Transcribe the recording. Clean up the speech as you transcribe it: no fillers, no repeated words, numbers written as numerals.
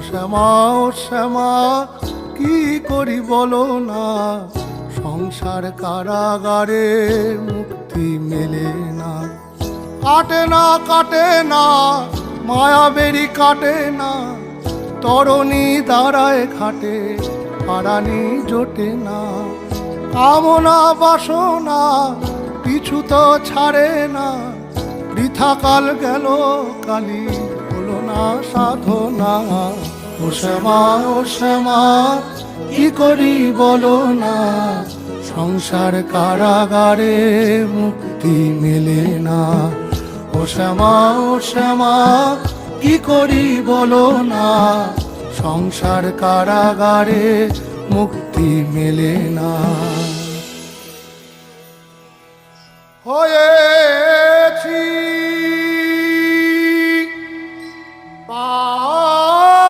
শ্যামা ও শ্যামা কি করি বলো না, সংসার কারাগারে মুক্তি মেলে না। কাটে না কাটে না মায়া বেরি কাটে না, তরণী দাঁড়ায় ঘাটে পারানি জোটে না। কামনা বাসনা পিছু তো ছাড়ে না, বৃথা কাল গেল কালি হলো না সাধনা। ও শ্যামা ও শ্যামা কি করি বলো না, সংসার কারাগারে মুক্তি মেলে না। ও শ্যামা ও শ্যামা কি করি বলো না, সংসার কারাগারে মুক্তি মেলে না। হয়েছি